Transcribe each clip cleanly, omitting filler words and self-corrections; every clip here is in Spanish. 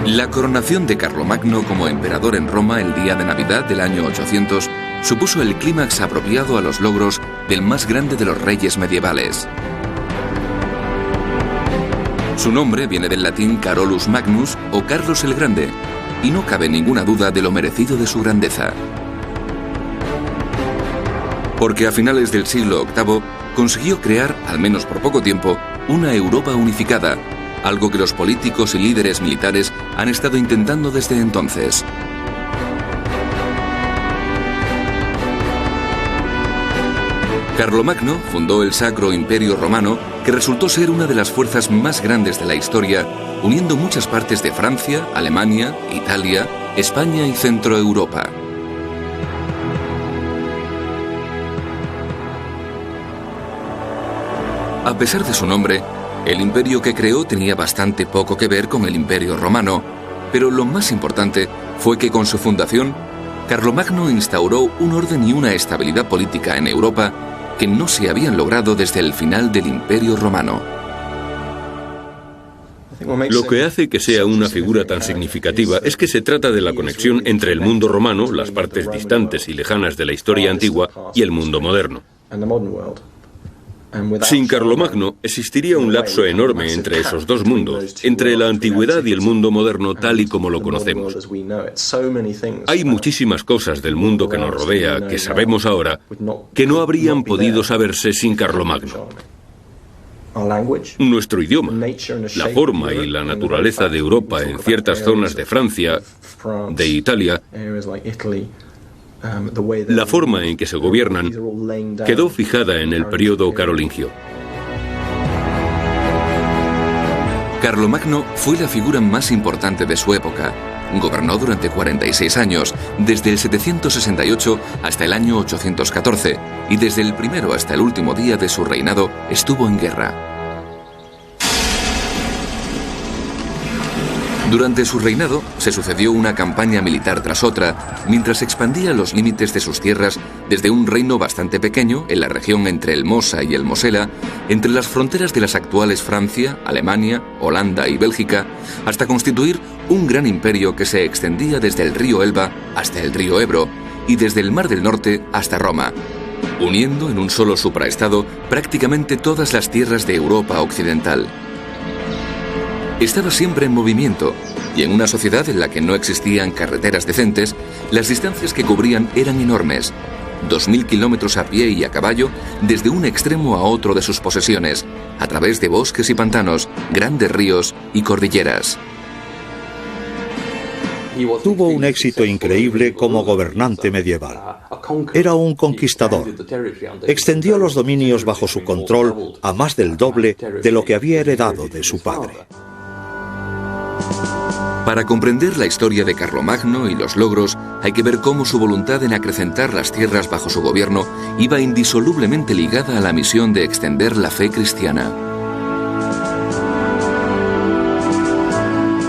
La coronación de Carlomagno como emperador en Roma el día de Navidad del año 800 supuso el clímax apropiado a los logros del más grande de los reyes medievales. Su nombre viene del latín Carolus Magnus o Carlos el Grande, y no cabe ninguna duda de lo merecido de su grandeza. Porque a finales del siglo VIII consiguió crear, al menos por poco tiempo, una Europa unificada, algo que los políticos y líderes militares han estado intentando desde entonces. Carlomagno fundó el Sacro Imperio Romano, que resultó ser una de las fuerzas más grandes de la historia, uniendo muchas partes de Francia, Alemania, Italia, España y Centro Europa. A pesar de su nombre, el imperio que creó tenía bastante poco que ver con el Imperio Romano, pero lo más importante fue que con su fundación, Carlomagno instauró un orden y una estabilidad política en Europa que no se habían logrado desde el final del Imperio Romano. Lo que hace que sea una figura tan significativa es que se trata de la conexión entre el mundo romano, las partes distantes y lejanas de la historia antigua, y el mundo moderno. Sin Carlomagno existiría un lapso enorme entre esos dos mundos, entre la antigüedad y el mundo moderno tal y como lo conocemos. Hay muchísimas cosas del mundo que nos rodea, que sabemos ahora, que no habrían podido saberse sin Carlomagno. Nuestro idioma, la forma y la naturaleza de Europa en ciertas zonas de Francia, de Italia, la forma en que se gobiernan quedó fijada en el periodo carolingio. Carlomagno fue la figura más importante de su época. Gobernó durante 46 años, desde el 768 hasta el año 814, y desde el primero hasta el último día de su reinado estuvo en guerra. Durante su reinado se sucedió una campaña militar tras otra, mientras expandía los límites de sus tierras desde un reino bastante pequeño en la región entre el Mosa y el Mosela, entre las fronteras de las actuales Francia, Alemania, Holanda y Bélgica, hasta constituir un gran imperio que se extendía desde el río Elba hasta el río Ebro y desde el Mar del Norte hasta Roma, uniendo en un solo supraestado prácticamente todas las tierras de Europa occidental. Estaba siempre en movimiento, y en una sociedad en la que no existían carreteras decentes, las distancias que cubrían eran enormes. 2000 kilómetros a pie y a caballo desde un extremo a otro de sus posesiones, a través de bosques y pantanos, grandes ríos y cordilleras. Tuvo un éxito increíble como gobernante medieval. Era un conquistador. Extendió los dominios bajo su control a más del doble de lo que había heredado de su padre. Para comprender la historia de Carlomagno y los logros, hay que ver cómo su voluntad en acrecentar las tierras bajo su gobierno iba indisolublemente ligada a la misión de extender la fe cristiana.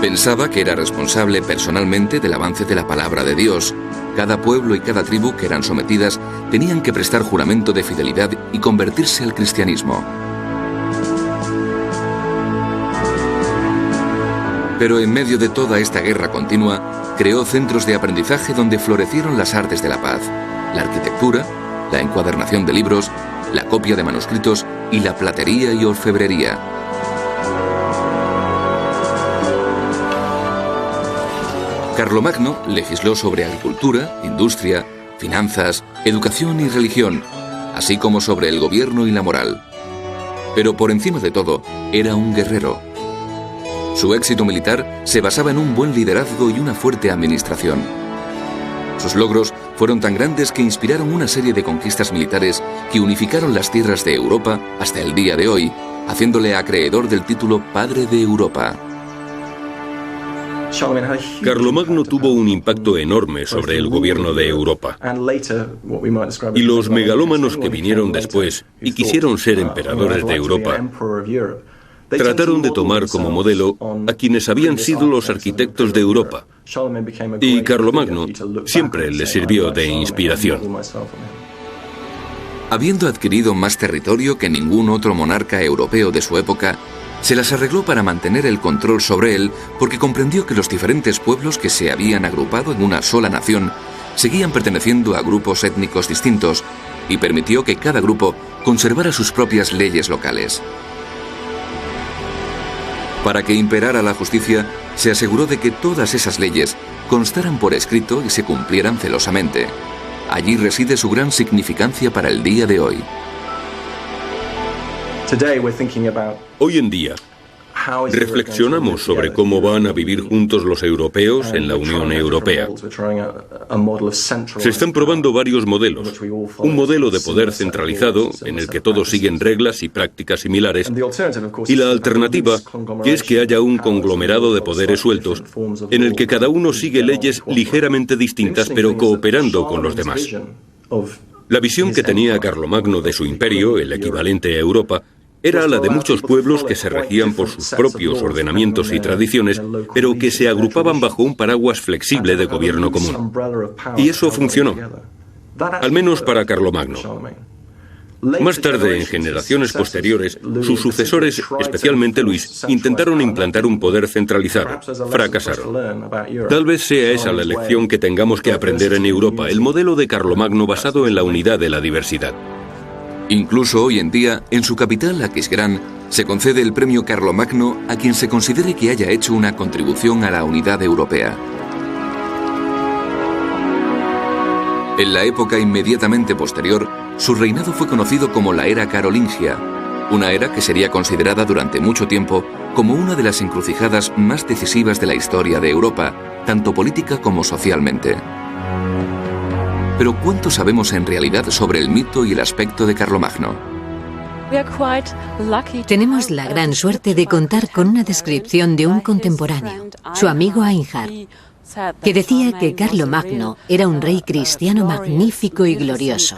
Pensaba que era responsable personalmente del avance de la palabra de Dios. Cada pueblo y cada tribu que eran sometidas tenían que prestar juramento de fidelidad y convertirse al cristianismo. Pero en medio de toda esta guerra continua, creó centros de aprendizaje donde florecieron las artes de la paz, la arquitectura, la encuadernación de libros, la copia de manuscritos y la platería y orfebrería. Carlomagno legisló sobre agricultura, industria, finanzas, educación y religión, así como sobre el gobierno y la moral. Pero por encima de todo, era un guerrero. Su éxito militar se basaba en un buen liderazgo y una fuerte administración. Sus logros fueron tan grandes que inspiraron una serie de conquistas militares que unificaron las tierras de Europa hasta el día de hoy, haciéndole acreedor del título Padre de Europa. Carlomagno tuvo un impacto enorme sobre el gobierno de Europa. Y los megalómanos que vinieron después y quisieron ser emperadores de Europa trataron de tomar como modelo a quienes habían sido los arquitectos de Europa. Y Carlomagno siempre les sirvió de inspiración. Habiendo adquirido más territorio que ningún otro monarca europeo de su época, se las arregló para mantener el control sobre él porque comprendió que los diferentes pueblos que se habían agrupado en una sola nación seguían perteneciendo a grupos étnicos distintos y permitió que cada grupo conservara sus propias leyes locales. Para que imperara la justicia, se aseguró de que todas esas leyes constaran por escrito y se cumplieran celosamente. Allí reside su gran significancia para el día de hoy. Hoy en día, reflexionamos sobre cómo van a vivir juntos los europeos en la Unión Europea. Se están probando varios modelos. Un modelo de poder centralizado, en el que todos siguen reglas y prácticas similares, y la alternativa, que es que haya un conglomerado de poderes sueltos, en el que cada uno sigue leyes ligeramente distintas, pero cooperando con los demás. La visión que tenía Carlomagno de su imperio, el equivalente a Europa, era la de muchos pueblos que se regían por sus propios ordenamientos y tradiciones, pero que se agrupaban bajo un paraguas flexible de gobierno común. Y eso funcionó, al menos para Carlomagno. Más tarde, en generaciones posteriores, sus sucesores, especialmente Luis, intentaron implantar un poder centralizado. Fracasaron. Tal vez sea esa la lección que tengamos que aprender en Europa, el modelo de Carlomagno basado en la unidad de la diversidad. Incluso hoy en día, en su capital, Aquisgrán, se concede el premio Carlomagno a quien se considere que haya hecho una contribución a la unidad europea. En la época inmediatamente posterior, su reinado fue conocido como la era carolingia, una era que sería considerada durante mucho tiempo como una de las encrucijadas más decisivas de la historia de Europa, tanto política como socialmente. Pero ¿cuánto sabemos en realidad sobre el mito y el aspecto de Carlomagno? Tenemos la gran suerte de contar con una descripción de un contemporáneo, su amigo Einhard, que decía que Carlomagno era un rey cristiano magnífico y glorioso,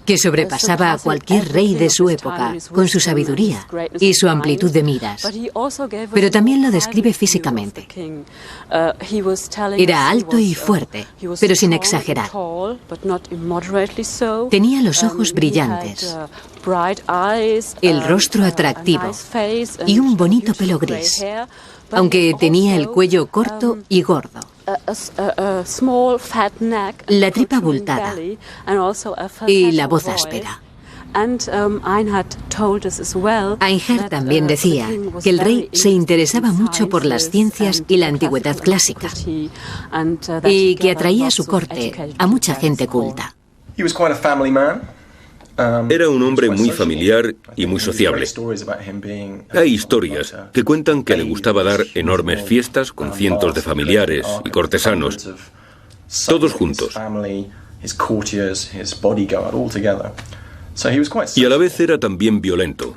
que sobrepasaba a cualquier rey de su época con su sabiduría y su amplitud de miras, pero también lo describe físicamente. Era alto y fuerte, pero sin exagerar. Tenía los ojos brillantes, el rostro atractivo y un bonito pelo gris, aunque tenía el cuello corto y gordo, la tripa abultada y la voz áspera. Einhard también decía que el rey se interesaba mucho por las ciencias y la antigüedad clásica y que atraía a su corte a mucha gente culta. Era un hombre muy familiar y muy sociable. Hay historias que cuentan que le gustaba dar enormes fiestas con cientos de familiares y cortesanos, todos juntos. Y a la vez era también violento,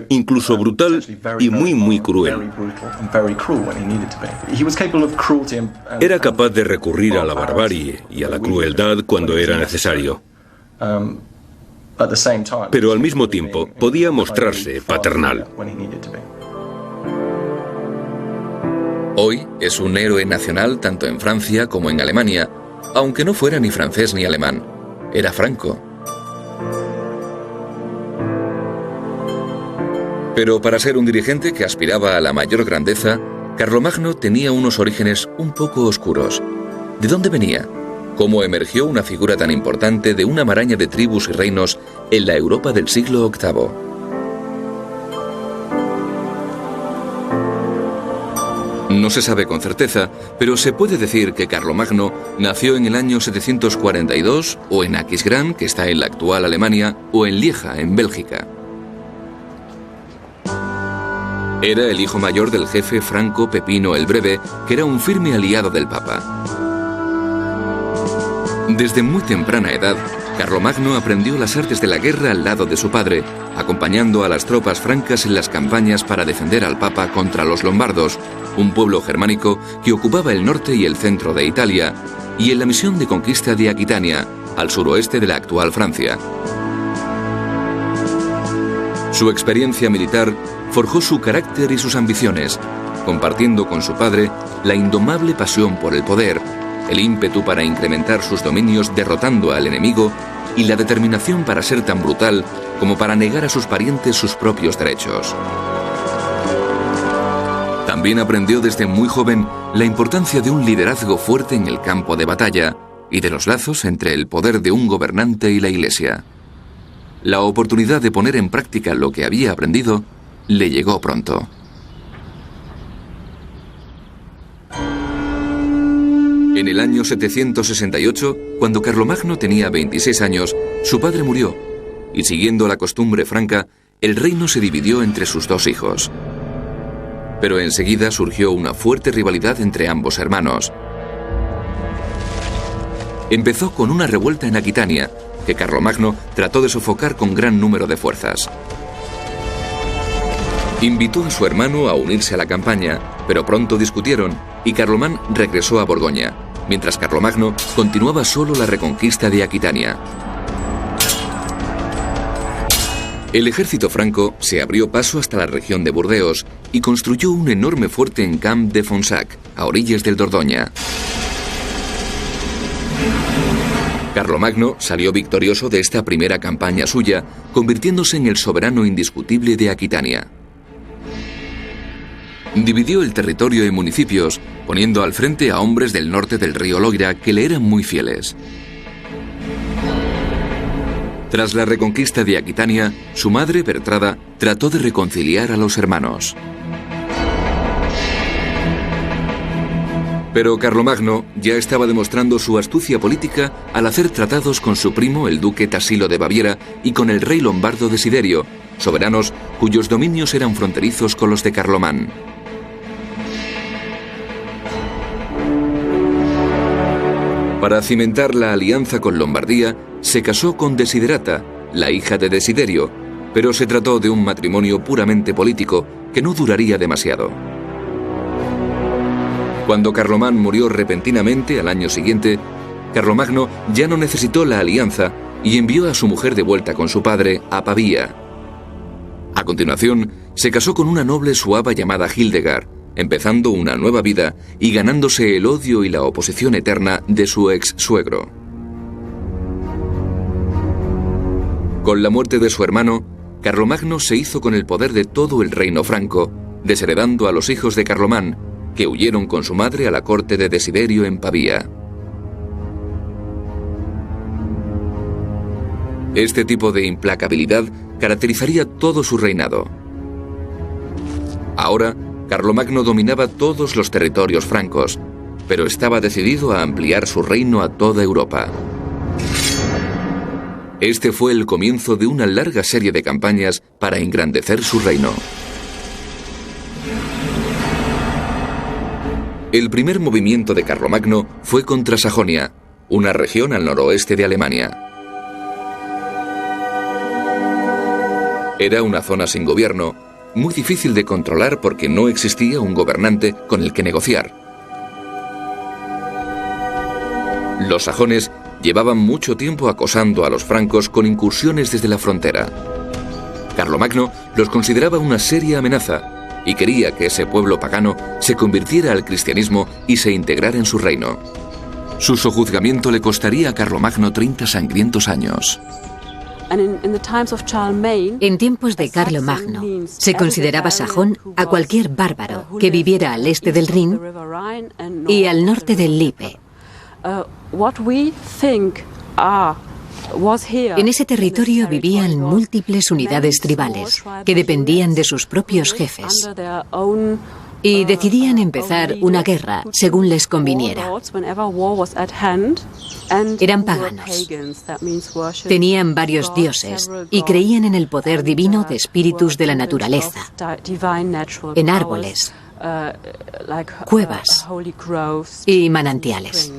incluso brutal y muy cruel. Era capaz de recurrir a la barbarie y a la crueldad cuando era necesario. Pero al mismo tiempo podía mostrarse paternal. Hoy es un héroe nacional tanto en Francia como en Alemania, aunque no fuera ni francés ni alemán. Era franco. Pero para ser un dirigente que aspiraba a la mayor grandeza, Carlomagno tenía unos orígenes un poco oscuros. ¿De dónde venía? ¿Cómo emergió una figura tan importante de una maraña de tribus y reinos en la Europa del siglo VIII? No se sabe con certeza, pero se puede decir que Carlomagno nació en el año 742 o en Aquisgrán, que está en la actual Alemania, o en Lieja, en Bélgica. Era el hijo mayor del jefe franco Pepino el Breve, que era un firme aliado del Papa. Desde muy temprana edad, Carlomagno aprendió las artes de la guerra al lado de su padre, acompañando a las tropas francas en las campañas para defender al Papa contra los lombardos, un pueblo germánico que ocupaba el norte y el centro de Italia, y en la misión de conquista de Aquitania, al suroeste de la actual Francia. Su experiencia militar forjó su carácter y sus ambiciones, compartiendo con su padre la indomable pasión por el poder, el ímpetu para incrementar sus dominios derrotando al enemigo y la determinación para ser tan brutal como para negar a sus parientes sus propios derechos. También aprendió desde muy joven la importancia de un liderazgo fuerte en el campo de batalla y de los lazos entre el poder de un gobernante y la Iglesia. La oportunidad de poner en práctica lo que había aprendido le llegó pronto. En el año 768, cuando Carlomagno tenía 26 años, su padre murió, y siguiendo la costumbre franca, el reino se dividió entre sus dos hijos. Pero enseguida surgió una fuerte rivalidad entre ambos hermanos. Empezó con una revuelta en Aquitania, que Carlomagno trató de sofocar con gran número de fuerzas. Invitó a su hermano a unirse a la campaña, pero pronto discutieron y Carlomán regresó a Borgoña, mientras Carlomagno continuaba solo la reconquista de Aquitania. El ejército franco se abrió paso hasta la región de Burdeos y construyó un enorme fuerte en Camp de Fonsac, a orillas del Dordoña. Carlomagno salió victorioso de esta primera campaña suya, convirtiéndose en el soberano indiscutible de Aquitania. Dividió el territorio en municipios, poniendo al frente a hombres del norte del río Loira que le eran muy fieles. Tras la reconquista de Aquitania, su madre, Bertrada, trató de reconciliar a los hermanos. Pero Carlomagno ya estaba demostrando su astucia política al hacer tratados con su primo, el duque Tassilo de Baviera, y con el rey lombardo Desiderio, soberanos cuyos dominios eran fronterizos con los de Carlomán. Para cimentar la alianza con Lombardía, se casó con Desiderata, la hija de Desiderio, pero se trató de un matrimonio puramente político que no duraría demasiado. Cuando Carlomán murió repentinamente al año siguiente, Carlomagno ya no necesitó la alianza y envió a su mujer de vuelta con su padre a Pavía. A continuación, se casó con una noble suaba llamada Hildegard, empezando una nueva vida y ganándose el odio y la oposición eterna de su ex suegro. Con la muerte de su hermano, Carlomagno se hizo con el poder de todo el reino franco, desheredando a los hijos de Carlomán, que huyeron con su madre a la corte de Desiderio en Pavía. Este tipo de implacabilidad caracterizaría todo su reinado. Ahora, Carlomagno dominaba todos los territorios francos, pero estaba decidido a ampliar su reino a toda Europa. Este fue el comienzo de una larga serie de campañas para engrandecer su reino. El primer movimiento de Carlomagno fue contra Sajonia, una región al noroeste de Alemania. Era una zona sin gobierno, muy difícil de controlar porque no existía un gobernante con el que negociar. Los sajones llevaban mucho tiempo acosando a los francos con incursiones desde la frontera. Carlomagno los consideraba una seria amenaza y quería que ese pueblo pagano se convirtiera al cristianismo y se integrara en su reino. Su sojuzgamiento le costaría a Carlomagno 30 sangrientos años. En tiempos de Carlomagno, se consideraba sajón a cualquier bárbaro que viviera al este del Rin y al norte del Lippe. En ese territorio vivían múltiples unidades tribales que dependían de sus propios jefes y decidían empezar una guerra según les conviniera. Eran paganos, tenían varios dioses y creían en el poder divino de espíritus de la naturaleza, en árboles, cuevas y manantiales.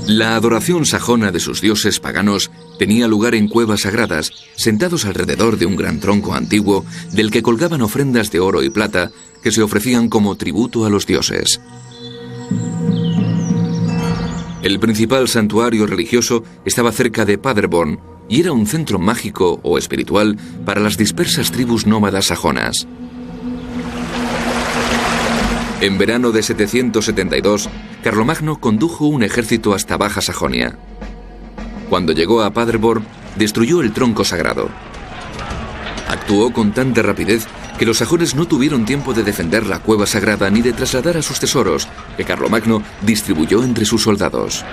La adoración sajona de sus dioses paganos tenía lugar en cuevas sagradas, sentados alrededor de un gran tronco antiguo del que colgaban ofrendas de oro y plata que se ofrecían como tributo a los dioses. El principal santuario religioso estaba cerca de Paderborn y era un centro mágico o espiritual para las dispersas tribus nómadas sajonas. En verano de 772, Carlomagno condujo un ejército hasta Baja Sajonia. Cuando llegó a Paderborn, destruyó el tronco sagrado. Actuó con tanta rapidez que los sajones no tuvieron tiempo de defender la cueva sagrada ni de trasladar a sus tesoros, que Carlomagno distribuyó entre sus soldados.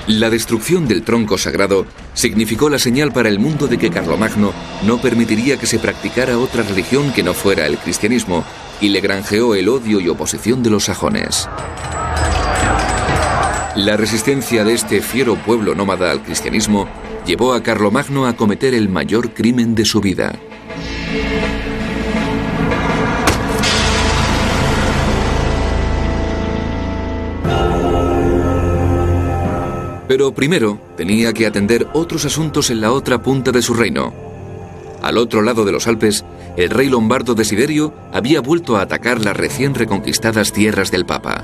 La destrucción del tronco sagrado significó la señal para el mundo de que Carlomagno no permitiría que se practicara otra religión que no fuera el cristianismo, y le granjeó el odio y oposición de los sajones. La resistencia de este fiero pueblo nómada al cristianismo llevó a Carlomagno a cometer el mayor crimen de su vida. Pero primero tenía que atender otros asuntos en la otra punta de su reino. Al otro lado de los Alpes, el rey lombardo Desiderio había vuelto a atacar las recién reconquistadas tierras del Papa.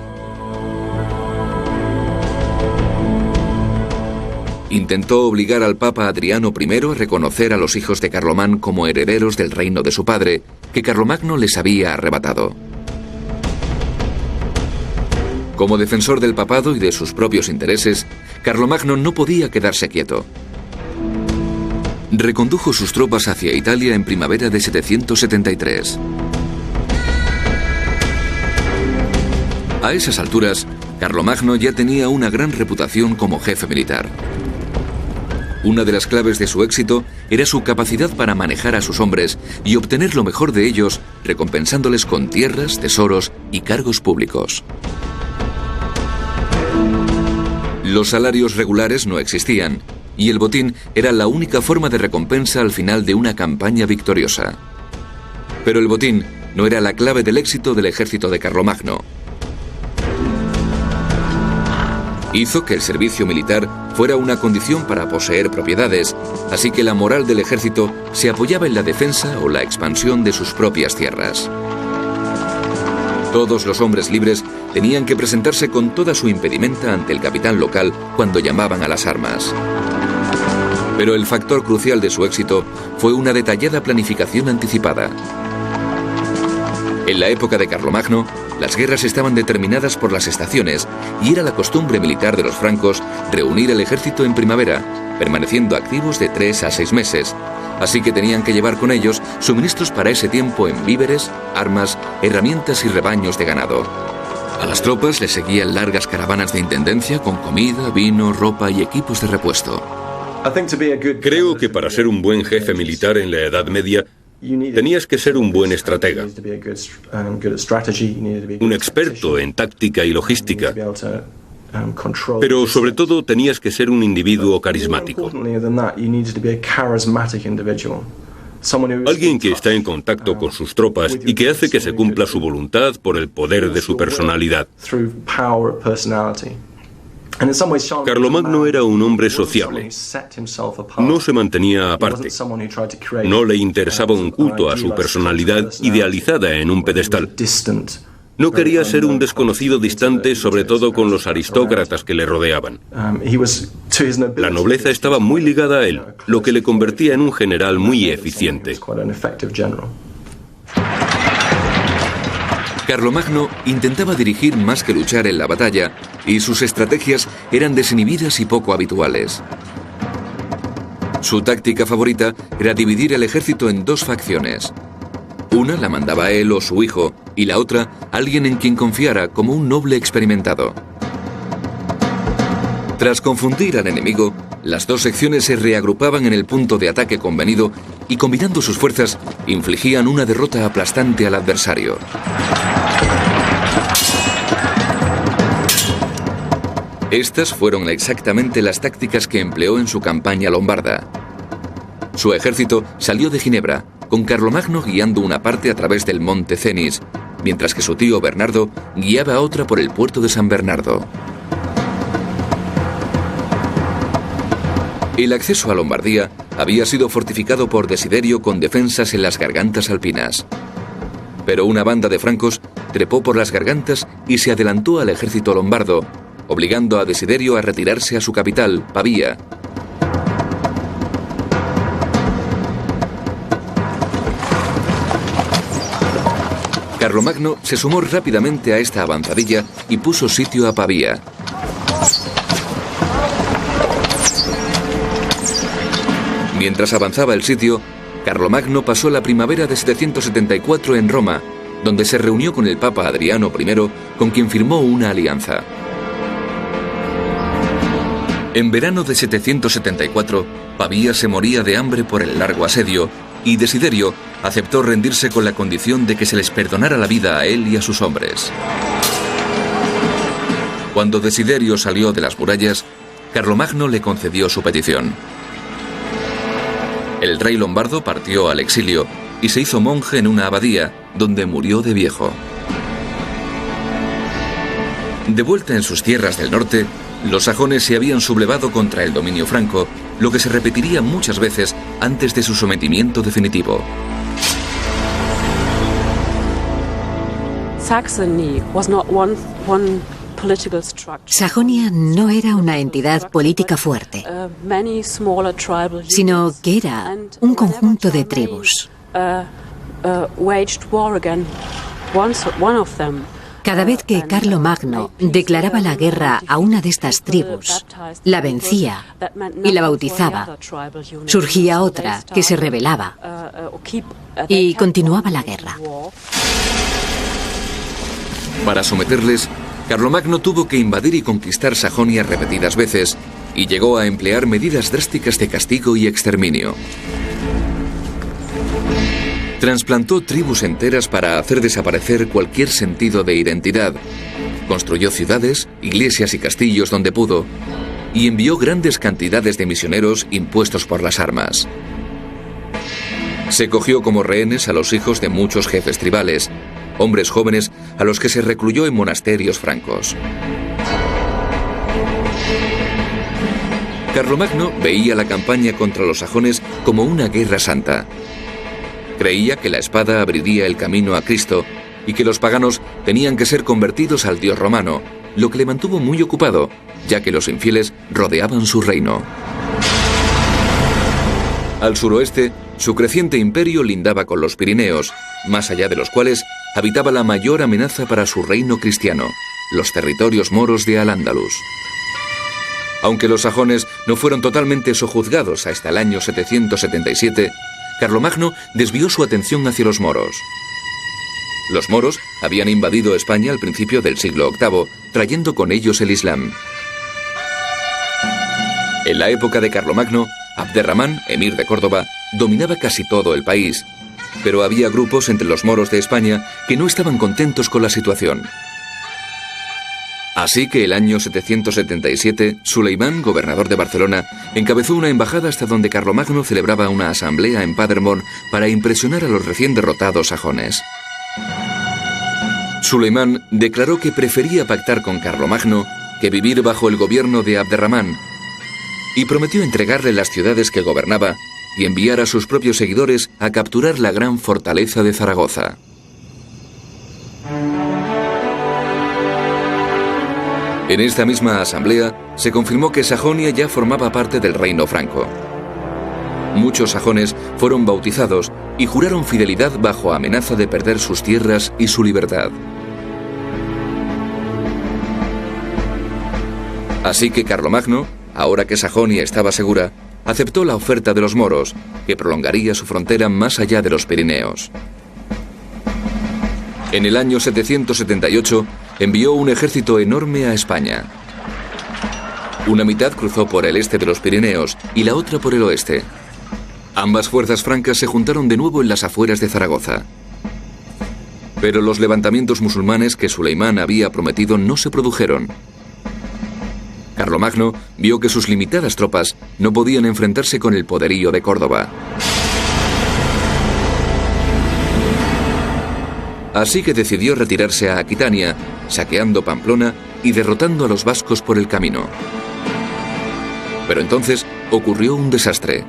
Intentó obligar al Papa Adriano I a reconocer a los hijos de Carlomán como herederos del reino de su padre, que Carlomagno les había arrebatado. Como defensor del papado y de sus propios intereses, Carlomagno no podía quedarse quieto. Recondujo sus tropas hacia Italia en primavera de 773. A esas alturas, Carlomagno ya tenía una gran reputación como jefe militar. Una de las claves de su éxito era su capacidad para manejar a sus hombres y obtener lo mejor de ellos, recompensándoles con tierras, tesoros y cargos públicos. Los salarios regulares no existían, y el botín era la única forma de recompensa al final de una campaña victoriosa. Pero el botín no era la clave del éxito del ejército de Carlomagno. Hizo que el servicio militar fuera una condición para poseer propiedades, así que la moral del ejército se apoyaba en la defensa o la expansión de sus propias tierras. Todos los hombres libres tenían que presentarse con toda su impedimenta ante el capitán local cuando llamaban a las armas. Pero el factor crucial de su éxito fue una detallada planificación anticipada. En la época de Carlomagno, las guerras estaban determinadas por las estaciones y era la costumbre militar de los francos reunir el ejército en primavera, permaneciendo activos de 3 a 6 meses, así que tenían que llevar con ellos suministros para ese tiempo en víveres, armas, herramientas y rebaños de ganado. A las tropas les seguían largas caravanas de intendencia con comida, vino, ropa y equipos de repuesto. Creo que para ser un buen jefe militar en la Edad Media, tenías que ser un buen estratega, un experto en táctica y logística, pero sobre todo tenías que ser un individuo carismático. Alguien que está en contacto con sus tropas y que hace que se cumpla su voluntad por el poder de su personalidad. Carlomagno era un hombre sociable. No se mantenía aparte. No le interesaba un culto a su personalidad idealizada en un pedestal. No quería ser un desconocido distante, sobre todo con los aristócratas que le rodeaban. La nobleza estaba muy ligada a él, lo que le convertía en un general muy eficiente. Carlomagno intentaba dirigir más que luchar en la batalla, y sus estrategias eran desinhibidas y poco habituales. Su táctica favorita era dividir el ejército en 2 facciones. Una la mandaba él o su hijo, y la otra alguien en quien confiara, como un noble experimentado. Tras confundir al enemigo, las 2 secciones se reagrupaban en el punto de ataque convenido y, combinando sus fuerzas, infligían una derrota aplastante al adversario. Estas fueron exactamente las tácticas que empleó en su campaña lombarda. Su ejército salió de Ginebra, con Carlomagno guiando una parte a través del monte Cenis, mientras que su tío Bernardo guiaba otra por el puerto de San Bernardo. El acceso a Lombardía había sido fortificado por Desiderio con defensas en las gargantas alpinas. Pero una banda de francos trepó por las gargantas y se adelantó al ejército lombardo, obligando a Desiderio a retirarse a su capital, Pavía. Carlomagno se sumó rápidamente a esta avanzadilla y puso sitio a Pavía. Mientras avanzaba el sitio, Carlomagno pasó la primavera de 774 en Roma, donde se reunió con el Papa Adriano I, con quien firmó una alianza. En verano de 774, Pavía se moría de hambre por el largo asedio, y Desiderio aceptó rendirse con la condición de que se les perdonara la vida a él y a sus hombres. Cuando Desiderio salió de las murallas, Carlomagno le concedió su petición. El rey lombardo partió al exilio y se hizo monje en una abadía, donde murió de viejo. De vuelta en sus tierras del norte, los sajones se habían sublevado contra el dominio franco, lo que se repetiría muchas veces antes de su sometimiento definitivo. Sajonia no era una entidad política fuerte, sino que era un conjunto de tribus. Cada vez que Carlomagno declaraba la guerra a una de estas tribus, la vencía y la bautizaba, surgía otra que se rebelaba y continuaba la guerra. Para someterles, Carlomagno tuvo que invadir y conquistar Sajonia repetidas veces y llegó a emplear medidas drásticas de castigo y exterminio. Trasplantó tribus enteras para hacer desaparecer cualquier sentido de identidad. Construyó ciudades, iglesias y castillos donde pudo, y envió grandes cantidades de misioneros impuestos por las armas. Se cogió como rehenes a los hijos de muchos jefes tribales, hombres jóvenes a los que se recluyó en monasterios francos. Carlomagno veía la campaña contra los sajones como una guerra santa. Creía que la espada abriría el camino a Cristo y que los paganos tenían que ser convertidos al dios romano, lo que le mantuvo muy ocupado, ya que los infieles rodeaban su reino. Al suroeste, su creciente imperio lindaba con los Pirineos, más allá de los cuales habitaba la mayor amenaza para su reino cristiano, los territorios moros de Al-Ándalus. Aunque los sajones no fueron totalmente sojuzgados hasta el año 777, Carlomagno desvió su atención hacia los moros. Los moros habían invadido España al principio del siglo VIII, trayendo con ellos el Islam. En la época de Carlomagno, Abderramán, emir de Córdoba, dominaba casi todo el país, pero había grupos entre los moros de España que no estaban contentos con la situación. Así que el año 777, Suleimán, gobernador de Barcelona, encabezó una embajada hasta donde Carlomagno celebraba una asamblea en Paderborn para impresionar a los recién derrotados sajones. Suleimán declaró que prefería pactar con Carlomagno que vivir bajo el gobierno de Abderramán, y prometió entregarle las ciudades que gobernaba y enviar a sus propios seguidores a capturar la gran fortaleza de Zaragoza. En esta misma asamblea se confirmó que Sajonia ya formaba parte del reino franco. Muchos sajones fueron bautizados y juraron fidelidad bajo amenaza de perder sus tierras y su libertad. Así que Carlomagno, ahora que Sajonia estaba segura, aceptó la oferta de los moros, que prolongaría su frontera más allá de los Pirineos. En el año 778 envió un ejército enorme a España. Una mitad cruzó por el este de los Pirineos y la otra por el oeste. Ambas fuerzas francas se juntaron de nuevo en las afueras de Zaragoza. Pero los levantamientos musulmanes que Suleimán había prometido no se produjeron. Carlomagno vio que sus limitadas tropas no podían enfrentarse con el poderío de Córdoba. Así que decidió retirarse a Aquitania, saqueando Pamplona y derrotando a los vascos por el camino. Pero entonces ocurrió un desastre.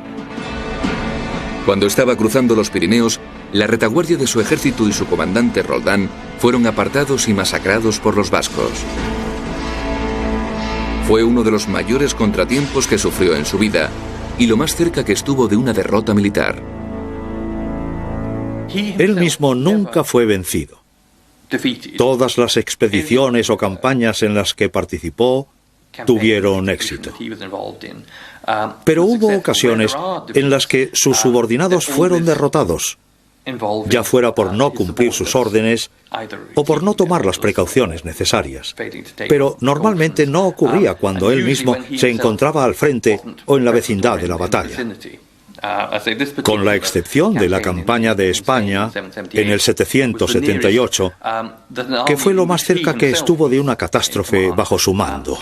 Cuando estaba cruzando los Pirineos, la retaguardia de su ejército y su comandante Roldán fueron apartados y masacrados por los vascos. Fue uno de los mayores contratiempos que sufrió en su vida y lo más cerca que estuvo de una derrota militar. Él mismo nunca fue vencido. Todas las expediciones o campañas en las que participó tuvieron éxito. Pero hubo ocasiones en las que sus subordinados fueron derrotados, ya fuera por no cumplir sus órdenes o por no tomar las precauciones necesarias. Pero normalmente no ocurría cuando él mismo se encontraba al frente o en la vecindad de la batalla. Con la excepción de la campaña de España en el 778, que fue lo más cerca que estuvo de una catástrofe bajo su mando.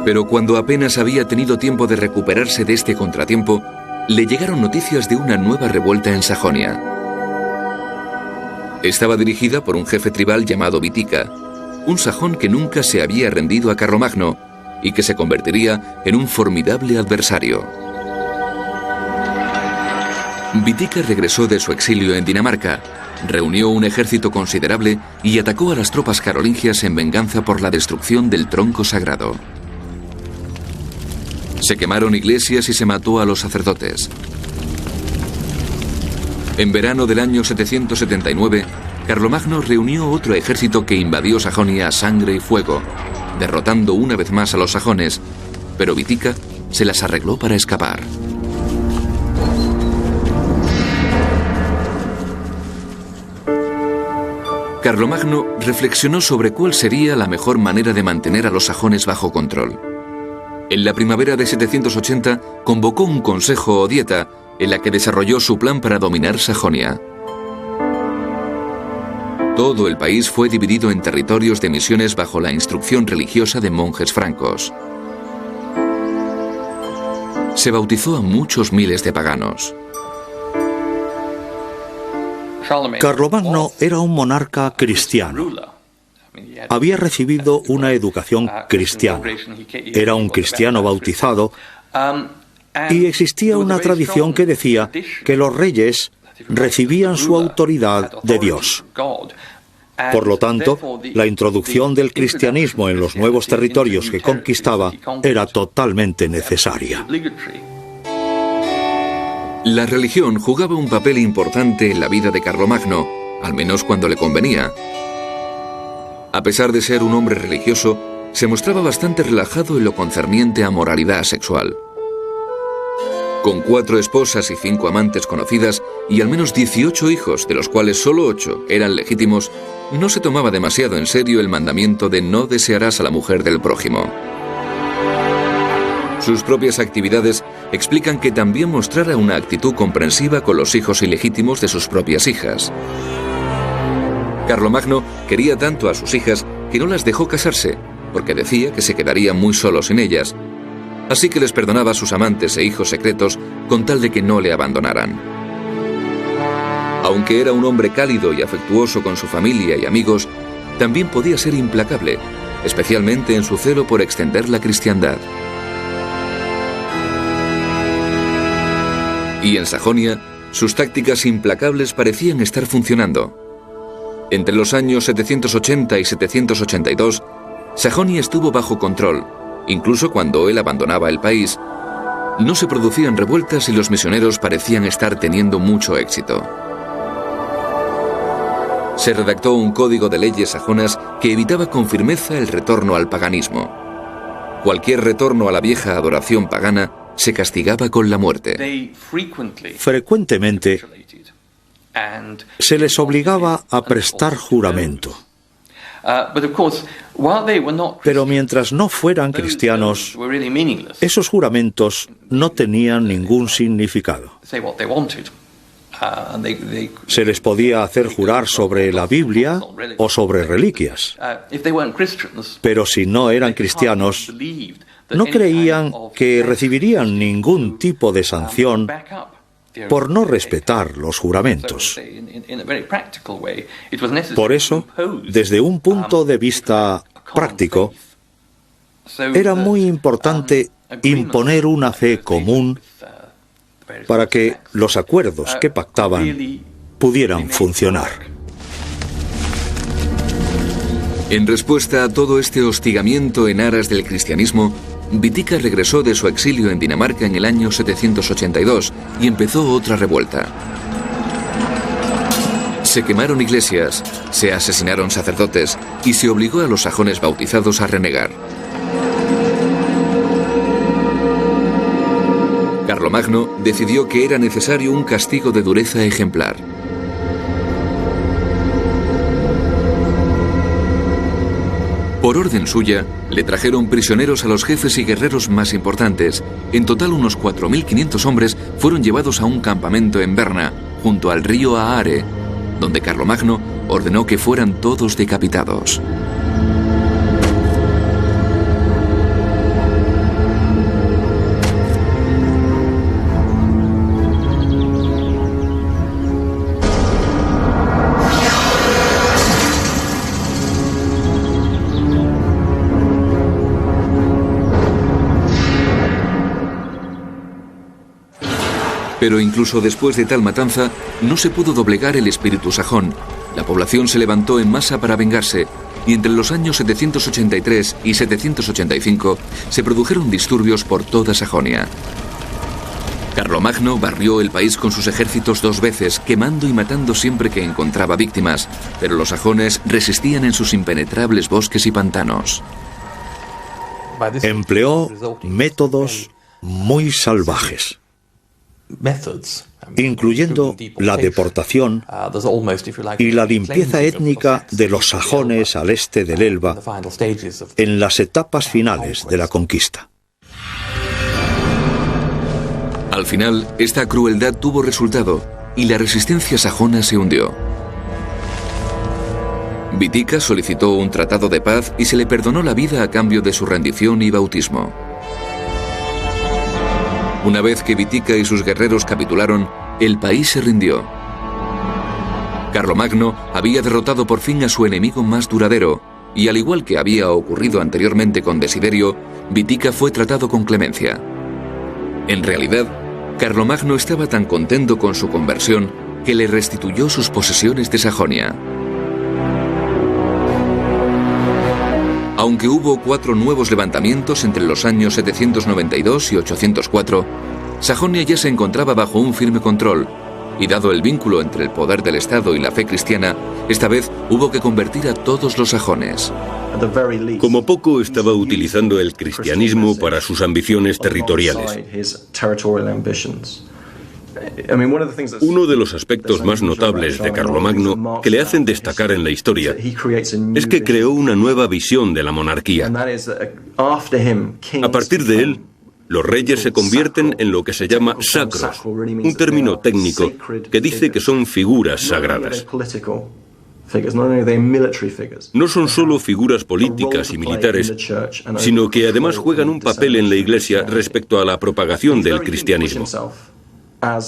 Pero cuando apenas había tenido tiempo de recuperarse de este contratiempo, le llegaron noticias de una nueva revuelta en Sajonia. Estaba dirigida por un jefe tribal llamado Witiqa, un sajón que nunca se había rendido a Carlomagno y que se convertiría en un formidable adversario. Witiqa regresó de su exilio en Dinamarca, reunió un ejército considerable y atacó a las tropas carolingias en venganza por la destrucción del tronco sagrado. Se quemaron iglesias y se mató a los sacerdotes. En verano del año 779, Carlomagno reunió otro ejército que invadió Sajonia a sangre y fuego, derrotando una vez más a los sajones, pero Witiqa se las arregló para escapar. Carlomagno reflexionó sobre cuál sería la mejor manera de mantener a los sajones bajo control. En la primavera de 780 convocó un consejo o dieta en la que desarrolló su plan para dominar Sajonia. Todo el país fue dividido en territorios de misiones bajo la instrucción religiosa de monjes francos. Se bautizó a muchos miles de paganos. Carlomagno era un monarca cristiano. Había recibido una educación cristiana. Era un cristiano bautizado y existía una tradición que decía que los reyes recibían su autoridad de Dios. Por lo tanto, la introducción del cristianismo en los nuevos territorios que conquistaba era totalmente necesaria. La religión jugaba un papel importante en la vida de Carlomagno, al menos cuando le convenía. A pesar de ser un hombre religioso, se mostraba bastante relajado en lo concerniente a moralidad sexual. Con 4 esposas y 5 amantes conocidas y al menos 18 hijos, de los cuales solo 8 eran legítimos, no se tomaba demasiado en serio el mandamiento de no desearás a la mujer del prójimo. Sus propias actividades explican que también mostrara una actitud comprensiva con los hijos ilegítimos de sus propias hijas. Carlomagno quería tanto a sus hijas que no las dejó casarse, porque decía que se quedarían muy solos sin ellas, así que les perdonaba a sus amantes e hijos secretos con tal de que no le abandonaran. Aunque era un hombre cálido y afectuoso con su familia y amigos, también podía ser implacable, especialmente en su celo por extender la cristiandad. Y en Sajonia, sus tácticas implacables parecían estar funcionando. Entre los años 780 y 782, Sajonia estuvo bajo control, incluso cuando él abandonaba el país. No se producían revueltas y los misioneros parecían estar teniendo mucho éxito. Se redactó un código de leyes sajonas que evitaba con firmeza el retorno al paganismo. Cualquier retorno a la vieja adoración pagana se castigaba con la muerte. Frecuentemente se les obligaba a prestar juramento. Pero mientras no fueran cristianos, esos juramentos no tenían ningún significado. Se les podía hacer jurar sobre la Biblia o sobre reliquias. Pero si no eran cristianos, no creían que recibirían ningún tipo de sanción por no respetar los juramentos. Por eso, desde un punto de vista práctico, era muy importante imponer una fe común para que los acuerdos que pactaban pudieran funcionar. En respuesta a todo este hostigamiento en aras del cristianismo, Witiqa regresó de su exilio en Dinamarca en el año 782 y empezó otra revuelta. Se quemaron iglesias, se asesinaron sacerdotes y se obligó a los sajones bautizados a renegar. Carlomagno decidió que era necesario un castigo de dureza ejemplar. Por orden suya, le trajeron prisioneros a los jefes y guerreros más importantes. En total, unos 4.500 hombres fueron llevados a un campamento en Berna, junto al río Aare, donde Carlomagno ordenó que fueran todos decapitados. Pero incluso después de tal matanza, no se pudo doblegar el espíritu sajón. La población se levantó en masa para vengarse, y entre los años 783 y 785 se produjeron disturbios por toda Sajonia. Carlomagno barrió el país con sus ejércitos 2 veces, quemando y matando siempre que encontraba víctimas, pero los sajones resistían en sus impenetrables bosques y pantanos. Empleó métodos muy salvajes, incluyendo la deportación y la limpieza étnica de los sajones al este del Elba en las etapas finales de la conquista. Al final, esta crueldad tuvo resultado y la resistencia sajona se hundió. Wittica solicitó un tratado de paz y se le perdonó la vida a cambio de su rendición y bautismo. Una vez que Wittica y sus guerreros capitularon, el país se rindió. Carlomagno había derrotado por fin a su enemigo más duradero, y al igual que había ocurrido anteriormente con Desiderio, Wittica fue tratado con clemencia. En realidad, Carlomagno estaba tan contento con su conversión que le restituyó sus posesiones de Sajonia. Aunque hubo 4 nuevos levantamientos entre los años 792 y 804, Sajonia ya se encontraba bajo un firme control, y dado el vínculo entre el poder del Estado y la fe cristiana, esta vez hubo que convertir a todos los sajones. Como poco estaba utilizando el cristianismo para sus ambiciones territoriales. Uno de los aspectos más notables de Carlomagno que le hacen destacar en la historia es que creó una nueva visión de la monarquía. A partir de él, los reyes se convierten en lo que se llama sacros, un término técnico que dice que son figuras sagradas. No son solo figuras políticas y militares, sino que además juegan un papel en la Iglesia respecto a la propagación del cristianismo.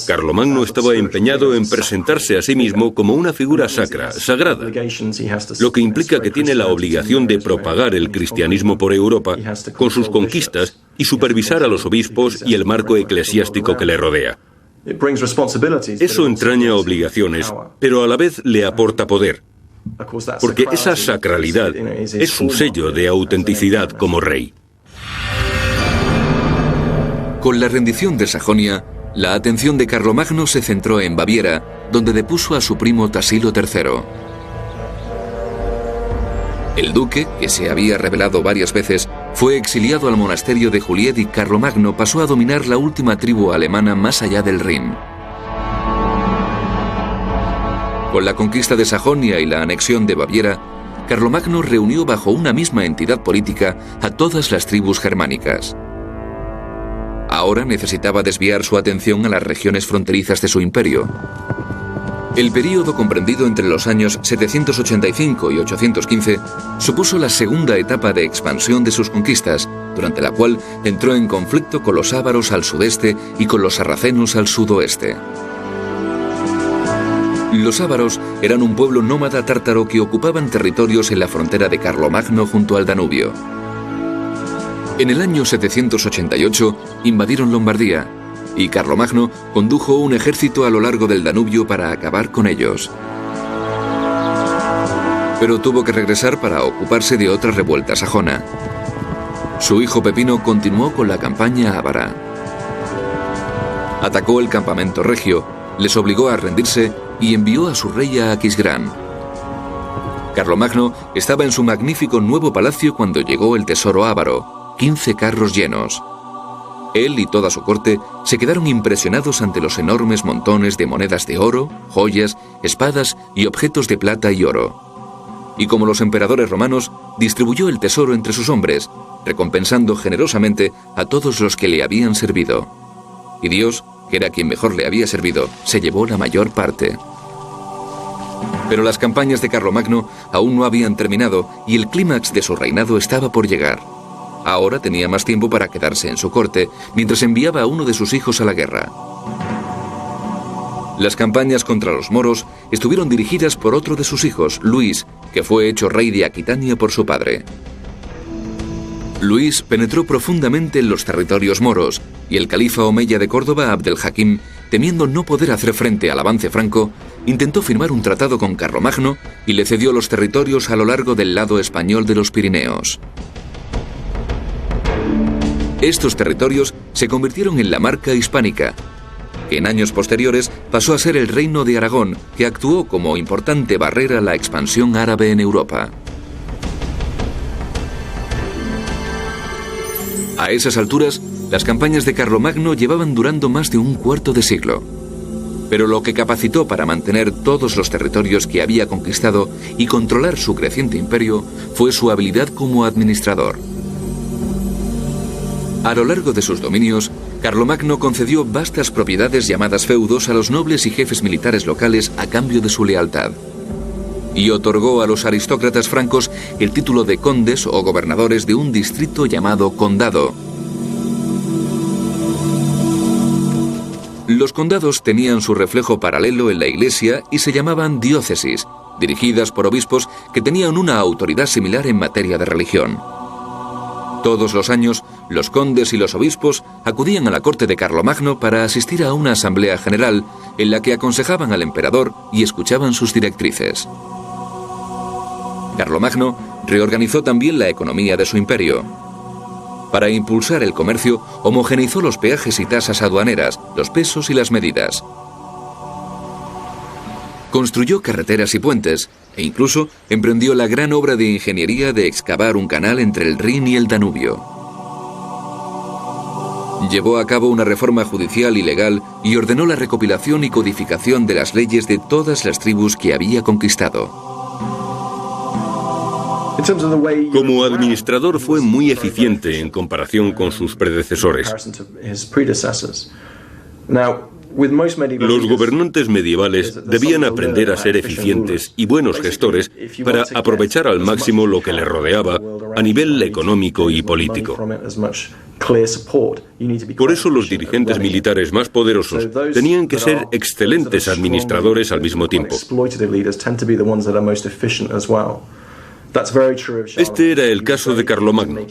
Carlomagno estaba empeñado en presentarse a sí mismo como una figura sacra, sagrada, lo que implica que tiene la obligación de propagar el cristianismo por Europa con sus conquistas y supervisar a los obispos y el marco eclesiástico que le rodea. Eso entraña obligaciones, pero a la vez le aporta poder, porque esa sacralidad es su sello de autenticidad como rey. Con la rendición de Sajonia, la atención de Carlomagno se centró en Baviera, donde depuso a su primo Tassilo III. El duque, que se había rebelado varias veces, fue exiliado al monasterio de Juliet y Carlomagno pasó a dominar la última tribu alemana más allá del Rin. Con la conquista de Sajonia y la anexión de Baviera, Carlomagno reunió bajo una misma entidad política a todas las tribus germánicas. Ahora necesitaba desviar su atención a las regiones fronterizas de su imperio. El período comprendido entre los años 785 y 815 supuso la segunda etapa de expansión de sus conquistas, durante la cual entró en conflicto con los ávaros al sudeste y con los sarracenos al sudoeste. Los ávaros eran un pueblo nómada tártaro que ocupaban territorios en la frontera de Carlomagno junto al Danubio. En el año 788 invadieron Lombardía y Carlomagno condujo un ejército a lo largo del Danubio para acabar con ellos. Pero tuvo que regresar para ocuparse de otra revuelta sajona. Su hijo Pepino continuó con la campaña ávara. Atacó el campamento regio, les obligó a rendirse y envió a su rey a Aquisgrán. Carlomagno estaba en su magnífico nuevo palacio cuando llegó el tesoro ávaro, 15 carros llenos. Él y toda su corte se quedaron impresionados ante los enormes montones de monedas de oro, joyas, espadas y objetos de plata y oro. Y como los emperadores romanos, distribuyó el tesoro entre sus hombres, recompensando generosamente a todos los que le habían servido. Y Dios, que era quien mejor le había servido, se llevó la mayor parte. Pero las campañas de Carlomagno aún no habían terminado y el clímax de su reinado estaba por llegar. Ahora tenía más tiempo para quedarse en su corte, mientras enviaba a uno de sus hijos a la guerra. Las campañas contra los moros estuvieron dirigidas por otro de sus hijos, Luis, que fue hecho rey de Aquitania por su padre. Luis penetró profundamente en los territorios moros, y el califa omeya de Córdoba, Abd el-Hakim, temiendo no poder hacer frente al avance franco, intentó firmar un tratado con Carlomagno y le cedió los territorios a lo largo del lado español de los Pirineos. Estos territorios se convirtieron en la Marca Hispánica, que en años posteriores pasó a ser el Reino de Aragón, que actuó como importante barrera a la expansión árabe en Europa. A esas alturas, las campañas de Carlomagno llevaban durando más de un cuarto de siglo. Pero lo que capacitó para mantener todos los territorios que había conquistado y controlar su creciente imperio fue su habilidad como administrador. A lo largo de sus dominios, Carlomagno concedió vastas propiedades llamadas feudos a los nobles y jefes militares locales a cambio de su lealtad. Y otorgó a los aristócratas francos el título de condes o gobernadores de un distrito llamado condado. Los condados tenían su reflejo paralelo en la Iglesia y se llamaban diócesis, dirigidas por obispos que tenían una autoridad similar en materia de religión. Todos los años, los condes y los obispos acudían a la corte de Carlomagno para asistir a una asamblea general en la que aconsejaban al emperador y escuchaban sus directrices. Carlomagno reorganizó también la economía de su imperio. Para impulsar el comercio, homogeneizó los peajes y tasas aduaneras, los pesos y las medidas. Construyó carreteras y puentes, e incluso emprendió la gran obra de ingeniería de excavar un canal entre el Rin y el Danubio. Llevó a cabo una reforma judicial y legal y ordenó la recopilación y codificación de las leyes de todas las tribus que había conquistado. Como administrador fue muy eficiente en comparación con sus predecesores. Los gobernantes medievales debían aprender a ser eficientes y buenos gestores para aprovechar al máximo lo que les rodeaba a nivel económico y político. Por eso los dirigentes militares más poderosos tenían que ser excelentes administradores al mismo tiempo. Este era el caso de Carlomagno,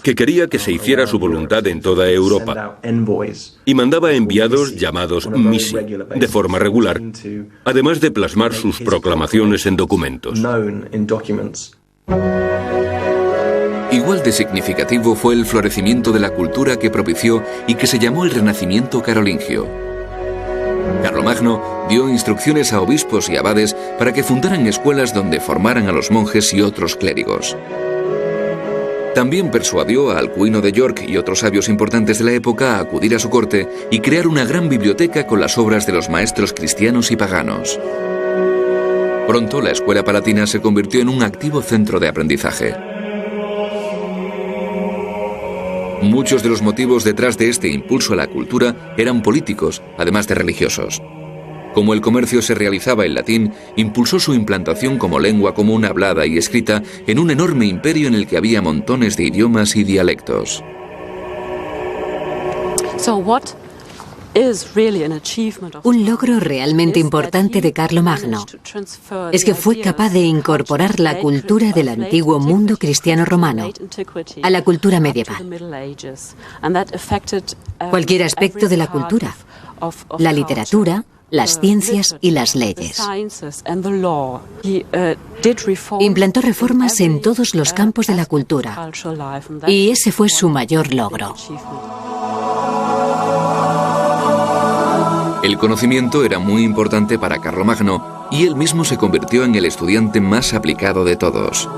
que quería que se hiciera su voluntad en toda Europa y mandaba enviados llamados missi de forma regular, además de plasmar sus proclamaciones en documentos. Igual de significativo fue el florecimiento de la cultura que propició y que se llamó el Renacimiento carolingio. Carlomagno dio instrucciones a obispos y abades para que fundaran escuelas donde formaran a los monjes y otros clérigos. También persuadió a Alcuino de York y otros sabios importantes de la época a acudir a su corte y crear una gran biblioteca con las obras de los maestros cristianos y paganos. Pronto la escuela palatina se convirtió en un activo centro de aprendizaje. Muchos de los motivos detrás de este impulso a la cultura eran políticos, además de religiosos. Como el comercio se realizaba en latín, impulsó su implantación como lengua común hablada y escrita en un enorme imperio en el que había montones de idiomas y dialectos. Un logro realmente importante de Carlomagno es que fue capaz de incorporar la cultura del antiguo mundo cristiano-romano a la cultura medieval. Cualquier aspecto de la cultura, la literatura, las ciencias y las leyes. Implantó reformas en todos los campos de la cultura y ese fue su mayor logro. El conocimiento era muy importante para Carlomagno y él mismo se convirtió en el estudiante más aplicado de todos.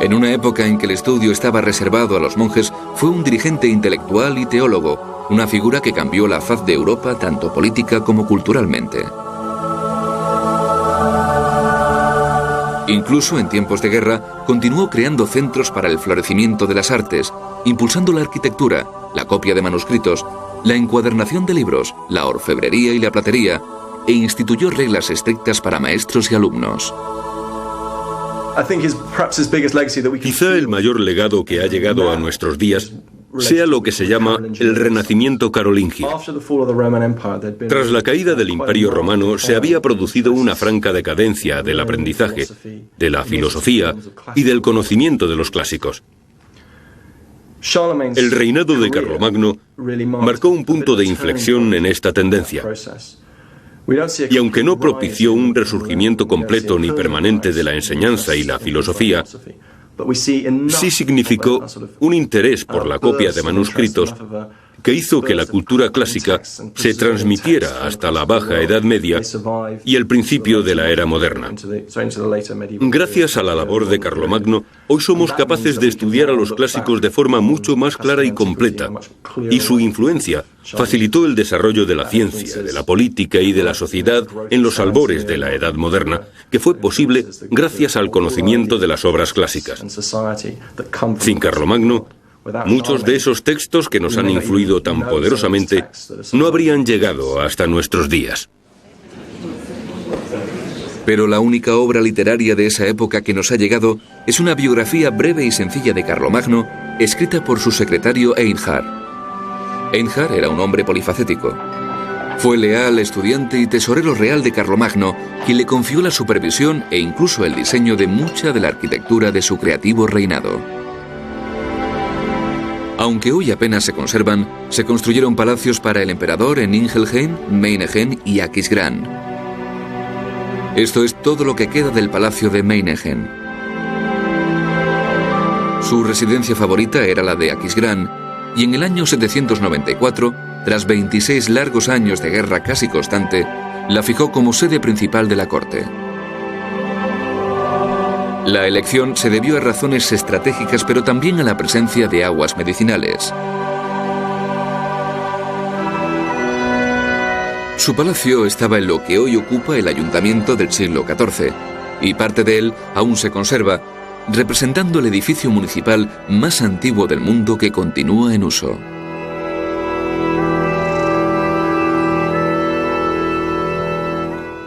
En una época en que el estudio estaba reservado a los monjes, fue un dirigente intelectual y teólogo, una figura que cambió la faz de Europa tanto política como culturalmente. Incluso en tiempos de guerra, continuó creando centros para el florecimiento de las artes, impulsando la arquitectura, la copia de manuscritos, la encuadernación de libros, la orfebrería y la platería, e instituyó reglas estrictas para maestros y alumnos. Quizá el mayor legado que ha llegado a nuestros días sea lo que se llama el Renacimiento carolingio. Tras la caída del Imperio Romano se había producido una franca decadencia del aprendizaje, de la filosofía y del conocimiento de los clásicos. El reinado de Carlomagno marcó un punto de inflexión en esta tendencia. Y aunque no propició un resurgimiento completo ni permanente de la enseñanza y la filosofía, sí significó un interés por la copia de manuscritos que hizo que la cultura clásica se transmitiera hasta la Baja Edad Media y el principio de la era moderna. Gracias a la labor de Carlomagno, hoy somos capaces de estudiar a los clásicos de forma mucho más clara y completa, y su influencia facilitó el desarrollo de la ciencia, de la política y de la sociedad en los albores de la Edad Moderna, que fue posible gracias al conocimiento de las obras clásicas. Sin Carlomagno, muchos de esos textos que nos han influido tan poderosamente no habrían llegado hasta nuestros días. Pero la única obra literaria de esa época que nos ha llegado es una biografía breve y sencilla de Carlomagno, escrita por su secretario Einhard. Einhard era un hombre polifacético. Fue leal, estudiante y tesorero real de Carlomagno, quien le confió la supervisión e incluso el diseño de mucha de la arquitectura de su creativo reinado. Aunque hoy apenas se conservan, se construyeron palacios para el emperador en Ingelheim, Meiningen y Aquisgrán. Esto es todo lo que queda del palacio de Meiningen. Su residencia favorita era la de Aquisgrán, y en el año 794, tras 26 largos años de guerra casi constante, la fijó como sede principal de la corte. La elección se debió a razones estratégicas, pero también a la presencia de aguas medicinales. Su palacio estaba en lo que hoy ocupa el ayuntamiento del siglo XIV, y parte de él aún se conserva, representando el edificio municipal más antiguo del mundo que continúa en uso.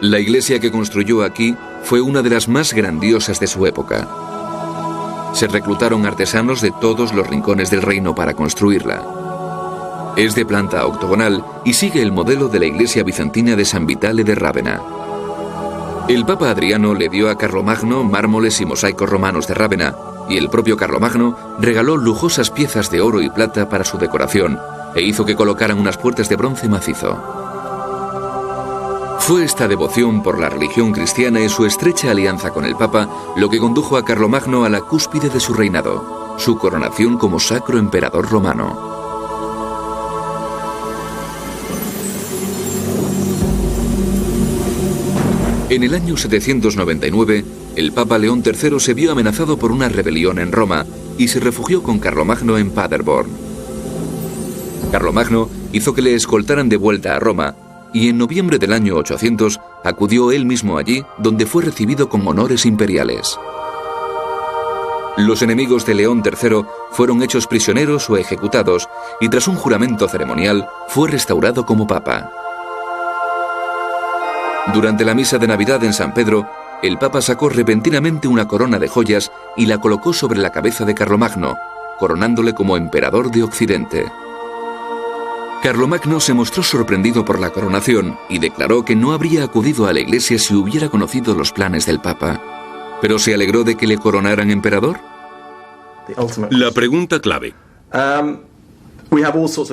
La iglesia que construyó aquí fue una de las más grandiosas de su época. Se reclutaron artesanos de todos los rincones del reino para construirla. Es de planta octogonal y sigue el modelo de la iglesia bizantina de San Vitale de Rávena. El Papa Adriano le dio a Carlomagno mármoles y mosaicos romanos de Rávena, y el propio Carlomagno regaló lujosas piezas de oro y plata para su decoración e hizo que colocaran unas puertas de bronce macizo. Fue esta devoción por la religión cristiana y su estrecha alianza con el Papa lo que condujo a Carlomagno a la cúspide de su reinado, su coronación como sacro emperador romano. En el año 799, el Papa León III se vio amenazado por una rebelión en Roma y se refugió con Carlomagno en Paderborn. Carlomagno hizo que le escoltaran de vuelta a Roma, y en noviembre del año 800 acudió él mismo allí, donde fue recibido con honores imperiales. Los enemigos de León III fueron hechos prisioneros o ejecutados, y tras un juramento ceremonial fue restaurado como papa. Durante la misa de Navidad en San Pedro, el papa sacó repentinamente una corona de joyas y la colocó sobre la cabeza de Carlomagno, coronándole como emperador de Occidente. Carlomagno se mostró sorprendido por la coronación y declaró que no habría acudido a la iglesia si hubiera conocido los planes del Papa. ¿Pero se alegró de que le coronaran emperador? La pregunta clave.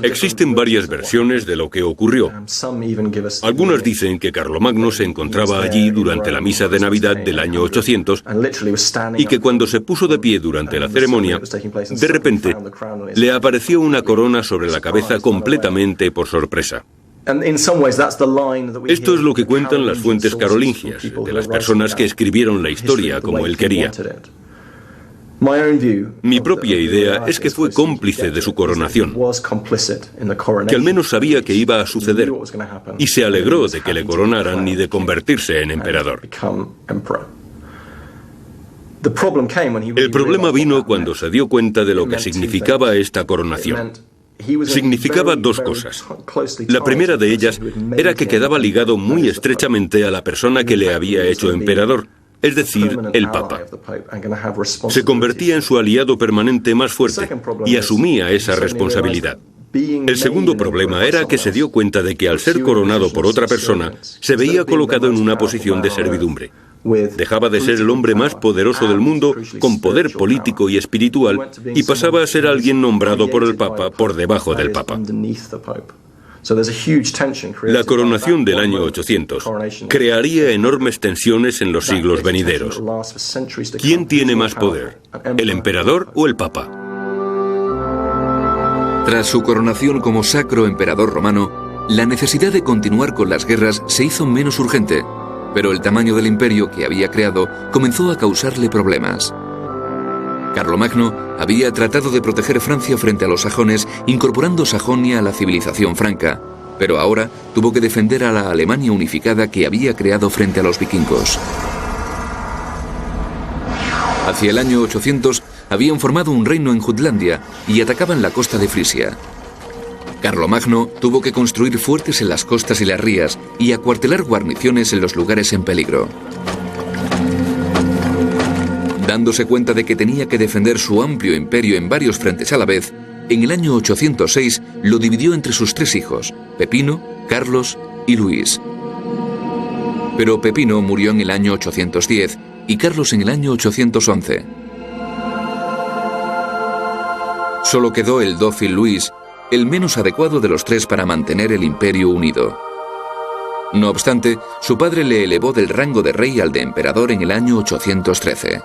Existen varias versiones de lo que ocurrió. Algunas dicen que Carlomagno se encontraba allí durante la misa de Navidad del año 800 y que cuando se puso de pie durante la ceremonia, de repente le apareció una corona sobre la cabeza completamente por sorpresa. Esto es lo que cuentan las fuentes carolingias, de las personas que escribieron la historia como él quería. Mi propia idea es que fue cómplice de su coronación, que al menos sabía que iba a suceder y se alegró de que le coronaran y de convertirse en emperador. El problema vino cuando se dio cuenta de lo que significaba esta coronación. Significaba dos cosas. La primera de ellas era que quedaba ligado muy estrechamente a la persona que le había hecho emperador, es decir, el Papa. Se convertía en su aliado permanente más fuerte y asumía esa responsabilidad. El segundo problema era que se dio cuenta de que al ser coronado por otra persona, se veía colocado en una posición de servidumbre. Dejaba de ser el hombre más poderoso del mundo, con poder político y espiritual, y pasaba a ser alguien nombrado por el Papa por debajo del Papa. La coronación del año 800 crearía enormes tensiones en los siglos venideros. ¿Quién tiene más poder, el emperador o el Papa? Tras su coronación como sacro emperador romano, la necesidad de continuar con las guerras se hizo menos urgente, pero el tamaño del imperio que había creado comenzó a causarle problemas. Carlomagno había tratado de proteger Francia frente a los sajones, incorporando Sajonia a la civilización franca, pero ahora tuvo que defender a la Alemania unificada que había creado frente a los vikingos. Hacia el año 800 habían formado un reino en Jutlandia y atacaban la costa de Frisia. Carlomagno tuvo que construir fuertes en las costas y las rías y acuartelar guarniciones en los lugares en peligro. Dándose cuenta de que tenía que defender su amplio imperio en varios frentes a la vez, en el año 806 lo dividió entre sus tres hijos, Pepino, Carlos y Luis. Pero Pepino murió en el año 810 y Carlos en el año 811. Solo quedó el dócil Luis, el menos adecuado de los tres para mantener el imperio unido. No obstante, su padre le elevó del rango de rey al de emperador en el año 813.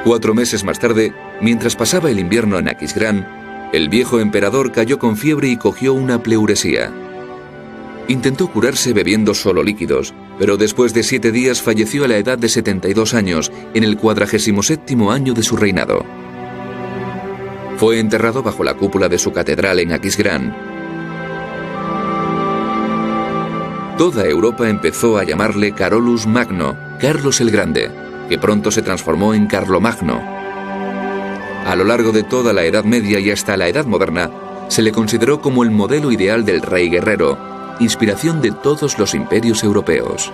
Cuatro meses más tarde, mientras pasaba el invierno en Aquisgrán, el viejo emperador cayó con fiebre y cogió una pleuresía. Intentó curarse bebiendo solo líquidos, pero después de 7 días falleció a la edad de 72 años, en el 47º año de su reinado. Fue enterrado bajo la cúpula de su catedral en Aquisgrán. Toda Europa empezó a llamarle Carolus Magno, Carlos el Grande, que pronto se transformó en Carlomagno. A lo largo de toda la Edad Media y hasta la Edad Moderna, se le consideró como el modelo ideal del rey guerrero, inspiración de todos los imperios europeos.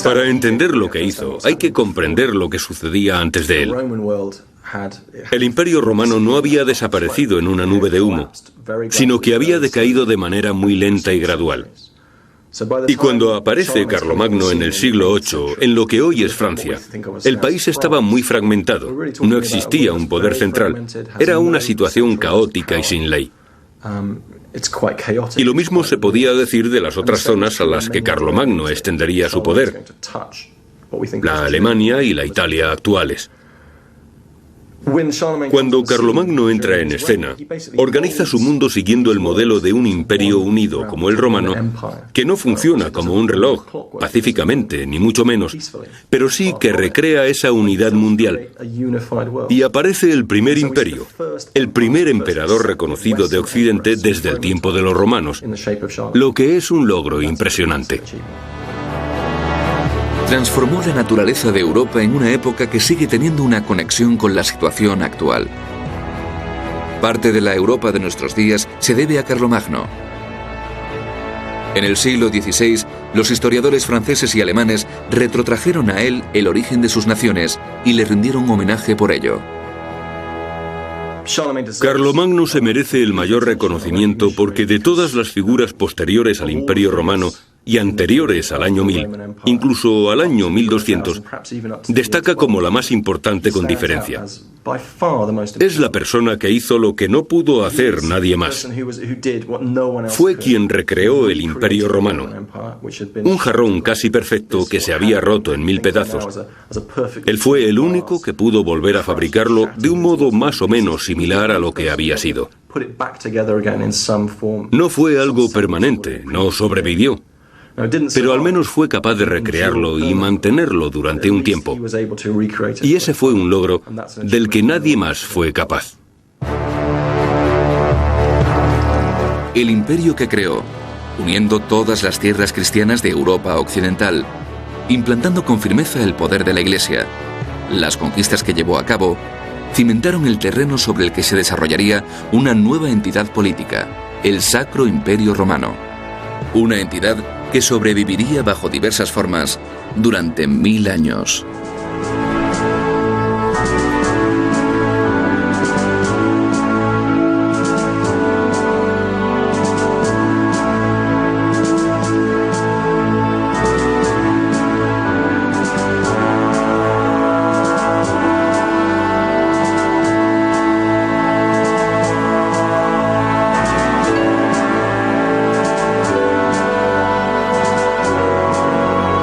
Para entender lo que hizo, hay que comprender lo que sucedía antes de él. El Imperio Romano no había desaparecido en una nube de humo, sino que había decaído de manera muy lenta y gradual. Y cuando aparece Carlomagno en el siglo VIII, en lo que hoy es Francia, el país estaba muy fragmentado, no existía un poder central, era una situación caótica y sin ley. Y lo mismo se podía decir de las otras zonas a las que Carlomagno extendería su poder, la Alemania y la Italia actuales. Cuando Carlomagno entra en escena, organiza su mundo siguiendo el modelo de un imperio unido como el romano, que no funciona como un reloj, pacíficamente, ni mucho menos, pero sí que recrea esa unidad mundial. Y aparece el primer imperio, el primer emperador reconocido de Occidente desde el tiempo de los romanos, lo que es un logro impresionante. Transformó la naturaleza de Europa en una época que sigue teniendo una conexión con la situación actual. Parte de la Europa de nuestros días se debe a Carlomagno. En el siglo XVI, los historiadores franceses y alemanes retrotrajeron a él el origen de sus naciones y le rindieron homenaje por ello. Carlomagno se merece el mayor reconocimiento porque de todas las figuras posteriores al Imperio Romano y anteriores al año 1000, incluso al año 1200, destaca como la más importante con diferencia. Es la persona que hizo lo que no pudo hacer nadie más. Fue quien recreó el Imperio Romano, un jarrón casi perfecto que se había roto en 1000 pedazos. Él fue el único que pudo volver a fabricarlo de un modo más o menos similar a lo que había sido. No fue algo permanente, no sobrevivió. pero al menos fue capaz de recrearlo y mantenerlo durante un tiempo. Y ese fue un logro del que nadie más fue capaz. El imperio que creó, uniendo todas las tierras cristianas de Europa occidental, implantando con firmeza el poder de la Iglesia, las conquistas que llevó a cabo, cimentaron el terreno sobre el que se desarrollaría una nueva entidad política, el Sacro Imperio Romano. Una entidad que sobreviviría bajo diversas formas durante 1000 años.